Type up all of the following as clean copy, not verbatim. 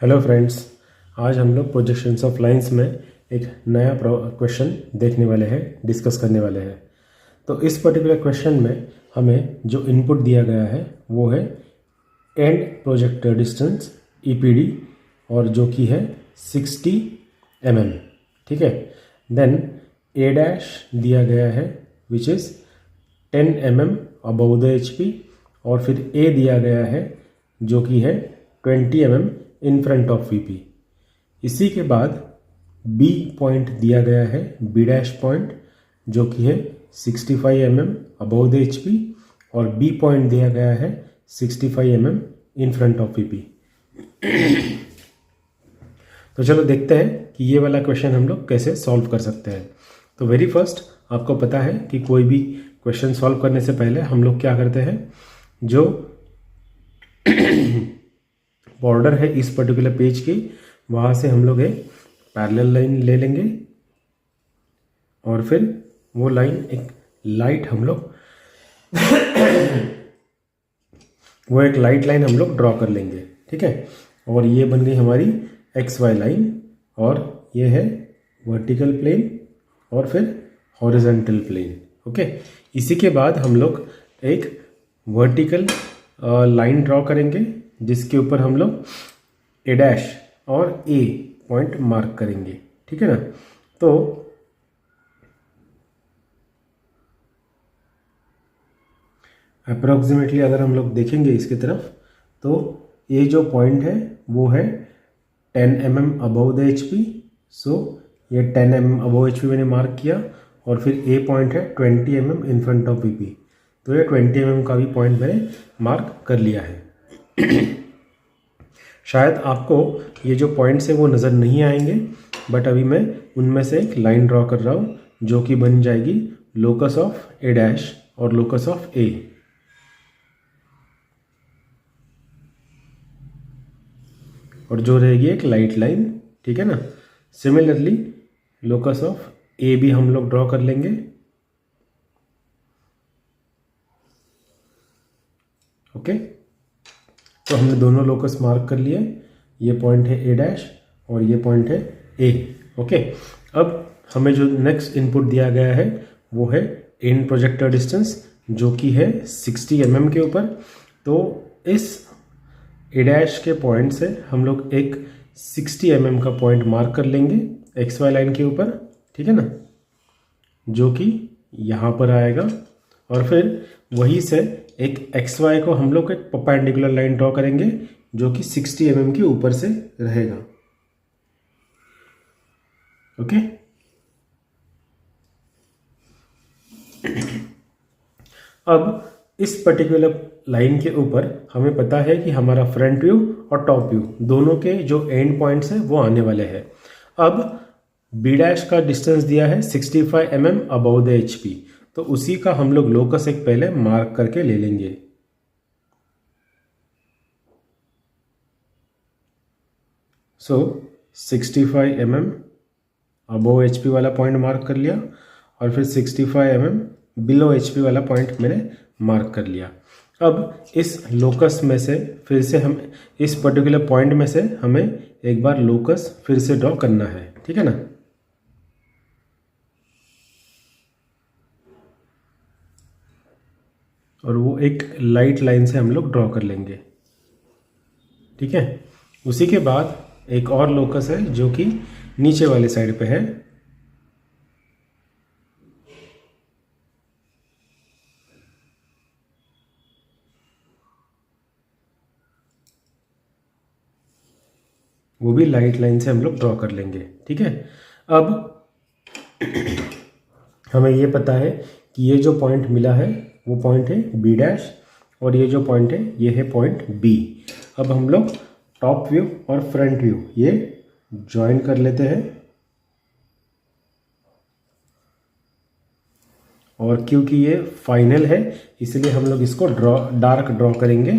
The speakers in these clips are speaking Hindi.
हेलो फ्रेंड्स, आज हम लोग प्रोजेक्शंस ऑफ लाइंस में एक नया क्वेश्चन देखने वाले हैं, डिस्कस करने वाले हैं। तो इस पर्टिकुलर क्वेश्चन में हमें जो इनपुट दिया गया है वो है एंड प्रोजेक्टर डिस्टेंस ईपीडी और जो कि है 60 mm। ठीक है। देन ए डैश दिया गया है which is 10 mm above the HP और फिर ए दिया गया है जो कि है 20 mm in front of VP. इसी के बाद बी पॉइंट दिया गया है, बी डैश पॉइंट जो कि है 65 mm अबव द एचपी और बी पॉइंट दिया गया है 65 mm in front of VP. तो चलो देखते हैं कि ये वाला क्वेश्चन हम लोग कैसे सॉल्व कर सकते हैं। तो वेरी फर्स्ट आपको पता है कि कोई भी क्वेश्चन सॉल्व करने से पहले हम लोग क्या करते हैं, जो बॉर्डर है इस पर्टिकुलर पेज की वहाँ से हम लोग एक पैरेलल लाइन ले लेंगे और फिर वो लाइन एक लाइट हम लोग वो एक लाइट लाइन हम लोग ड्रॉ कर लेंगे। ठीक है। और ये बन गई हमारी एक्स वाई लाइन और ये है वर्टिकल प्लेन और फिर हॉरिजॉन्टल प्लेन। ओके। इसी के बाद हम लोग एक वर्टिकल लाइन ड्रॉ करेंगे जिसके ऊपर हम लोग ए डैश और ए पॉइंट मार्क करेंगे। ठीक है ना। तो अप्रोक्सीमेटली अगर हम लोग देखेंगे इसकी तरफ तो ये जो पॉइंट है वो है 10 mm अबव द एचपी। सो ये 10 mm अबव एचपी मैंने मार्क किया और फिर ए पॉइंट है 20 mm in front of VP. तो ये 20 mm का भी पॉइंट मैंने मार्क कर लिया है। शायद आपको ये जो पॉइंट्स है वो नज़र नहीं आएंगे, बट अभी मैं उनमें से एक लाइन ड्रॉ कर रहा हूँ जो कि बन जाएगी लोकस ऑफ ए डैश और लोकस ऑफ ए। और जो रहेगी एक लाइट लाइन। ठीक है ना। सिमिलरली लोकस ऑफ ए भी हम लोग ड्रॉ कर लेंगे। ओके। तो हमने दोनों लोकस मार्क कर लिए। ये पॉइंट है ए डैश और ये पॉइंट है ए। ओके। अब हमें जो नेक्स्ट इनपुट दिया गया है वो है एंड प्रोजेक्टर डिस्टेंस जो कि है 60 mm के ऊपर। तो इस ए डैश के पॉइंट से हम लोग एक 60 mm का पॉइंट मार्क कर लेंगे एक्स वाई लाइन के ऊपर। ठीक है ना, जो कि यहाँ पर आएगा और फिर वहीं से एक एक्स वाई को हम लोग एक परपेंडिकुलर लाइन ड्रॉ करेंगे जो कि 60 mm के ऊपर से रहेगा। ओके। अब इस पर्टिकुलर लाइन के ऊपर हमें पता है कि हमारा फ्रंट व्यू और टॉप व्यू दोनों के जो एंड पॉइंट्स हैं वो आने वाले हैं। अब बी डैश का डिस्टेंस दिया है 65 mm अबव द एचपी। तो उसी का हम लोग लोकस एक पहले मार्क करके ले लेंगे। सो 65 mm अबव एचपी वाला पॉइंट मार्क कर लिया और फिर 65 mm बिलो एचपी वाला पॉइंट मैंने मार्क कर लिया। अब इस लोकस में से फिर से हम इस पर्टिकुलर पॉइंट में से हमें एक बार लोकस फिर से ड्रॉ करना है। ठीक है ना। और वो एक लाइट लाइन से हम लोग ड्रॉ कर लेंगे। ठीक है। उसी के बाद एक और लोकस है जो कि नीचे वाले साइड पे है। वो भी लाइट लाइन से हम लोग ड्रॉ कर लेंगे। ठीक है। अब हमें ये पता है कि ये जो पॉइंट मिला है वो पॉइंट है बी डैश और ये जो पॉइंट है ये है पॉइंट बी। अब हम लोग टॉप व्यू और फ्रंट व्यू ये ज्वाइन कर लेते हैं और क्योंकि ये फाइनल है इसलिए हम लोग इसको डार्क ड्रॉ करेंगे।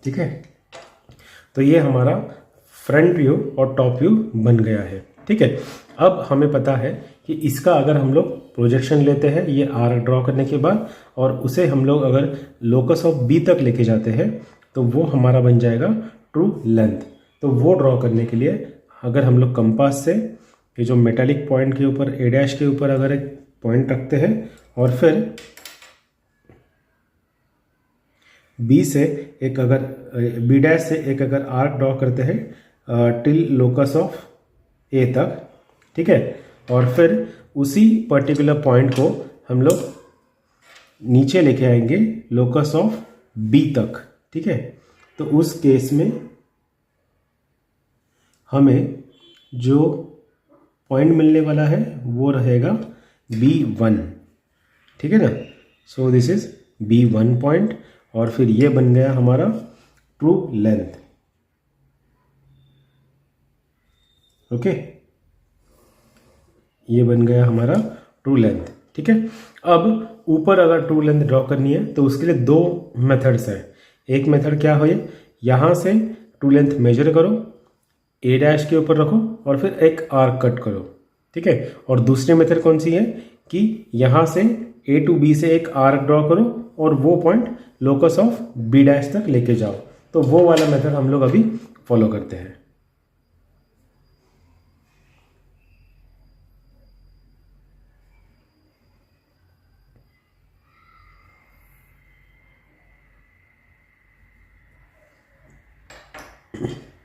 ठीक है। तो ये हमारा फ्रंट व्यू और टॉप व्यू बन गया है। ठीक है, अब हमें पता है कि इसका अगर हम लोग प्रोजेक्शन लेते हैं ये आर्क ड्रॉ करने के बाद, और उसे हम लोग अगर लोकस ऑफ बी तक लेके जाते हैं तो वो हमारा बन जाएगा ट्रू लेंथ। तो वो ड्रॉ करने के लिए अगर हम लोग कंपास से ये जो मेटालिक पॉइंट के ऊपर ए डैश के ऊपर अगर एक पॉइंट रखते हैं और फिर बी से एक अगर बी डैश से एक अगर आर्क ड्रॉ करते हैं टिल लोकस ऑफ ए तक, ठीक है, और फिर उसी पर्टिकुलर पॉइंट को हम लोग नीचे लेके आएंगे लोकस ऑफ बी तक। ठीक है, तो उस केस में हमें जो पॉइंट मिलने वाला है वो रहेगा B1। ठीक है ना, so this is B1 point, और फिर ये बन गया हमारा ट्रू लेंथ। ओके, ये बन गया हमारा ट्रू लेंथ। ठीक है, अब ऊपर अगर ट्रू लेंथ ड्रॉ करनी है तो उसके लिए दो मेथड्स हैं। एक मेथड क्या है, यहाँ से ट्रू लेंथ मेजर करो, ए डैश के ऊपर रखो और फिर एक आर्क कट करो। ठीक है, और दूसरी मेथड कौन सी है कि यहाँ से ए टू बी से एक आर्क ड्रॉ करो और वो point locus of B dash तक लेके जाओ। तो वो वाला मेथड हम लोग अभी फॉलो करते हैं।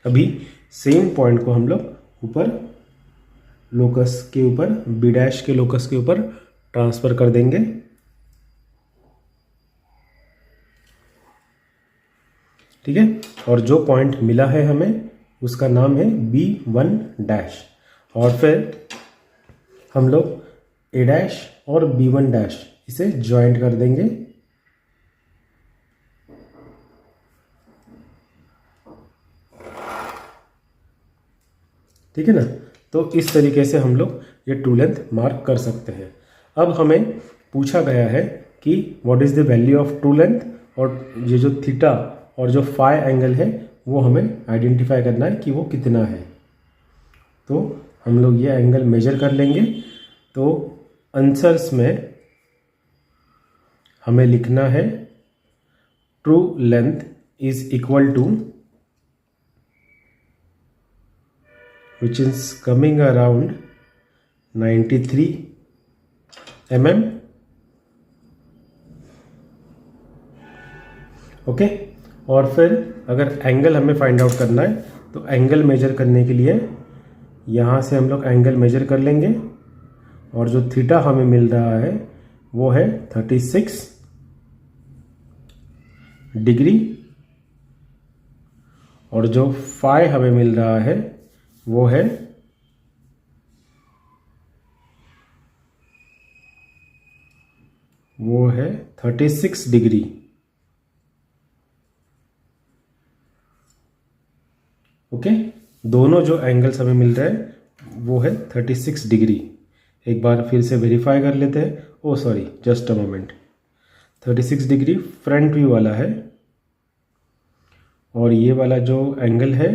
अभी सेम पॉइंट को हम लोग ऊपर लोकस के ऊपर बी डैश के लोकस के ऊपर ट्रांसफर कर देंगे। ठीक है, और जो पॉइंट मिला है हमें उसका नाम है B1 डैश, और फिर हम लोग ए डैश और B1 डैश इसे ज्वाइंट कर देंगे। ठीक है ना, तो इस तरीके से हम लोग ये ट्रू लेंथ मार्क कर सकते हैं। अब हमें पूछा गया है कि what is the value of true length, और ये जो थीटा और जो फाई एंगल है वो हमें आइडेंटिफाई करना है कि वो कितना है। तो हम लोग ये एंगल मेजर कर लेंगे। तो आंसर्स में हमें लिखना है true length is equal to which is coming around 93 mm। Okay, और फिर अगर एंगल हमें फाइंड आउट करना है तो एंगल मेजर करने के लिए यहाँ से हम लोग एंगल मेजर कर लेंगे, और जो थीटा हमें मिल रहा है वो है 36 डिग्री, और जो फाई हमें मिल रहा है वो है 36 डिग्री। ओके, दोनों जो एंगल्स हमें मिल रहे हैं वो है 36 डिग्री। एक बार फिर से वेरीफाई कर लेते हैं। Oh sorry, just a moment, 36 degree front view वाला है, और ये वाला जो एंगल है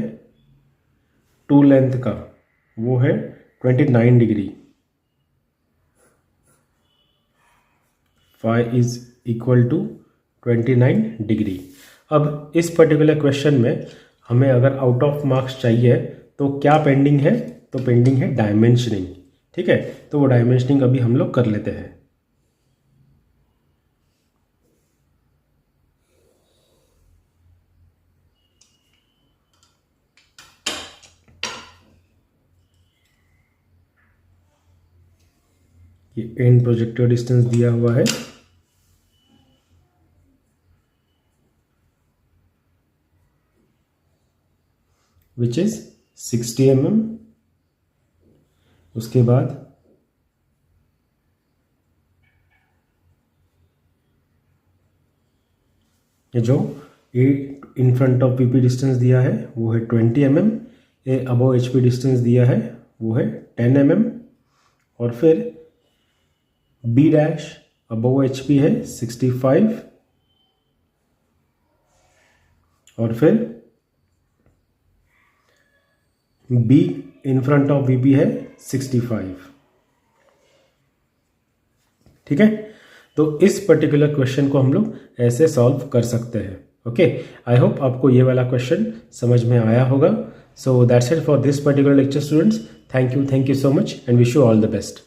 ट्रू लेंथ का वो है 29 degree. Phi is equal to 29 degree. अब इस पर्टिकुलर क्वेश्चन में हमें अगर आउट ऑफ मार्क्स चाहिए तो क्या पेंडिंग है, तो पेंडिंग है डायमेंशनिंग। ठीक है, तो वो डायमेंशनिंग अभी हम लोग कर लेते हैं। ये एंड प्रोजेक्टर डिस्टेंस दिया हुआ है, विच इज 60 mm। उसके बाद ये जो uh in front of PP distance दिया है वो है 20 mm, uh above HP distance दिया है वो है 10 mm, और फिर बी डैश अबव एचपी है 65, और फिर be in front of VP है 65। ठीक है, तो इस पर्टिकुलर क्वेश्चन को हम लोग ऐसे सॉल्व कर सकते हैं। ओके, आई होप आपको ये वाला क्वेश्चन समझ में आया होगा। So that's it for this particular lecture students. Thank you so much and wish you all the best.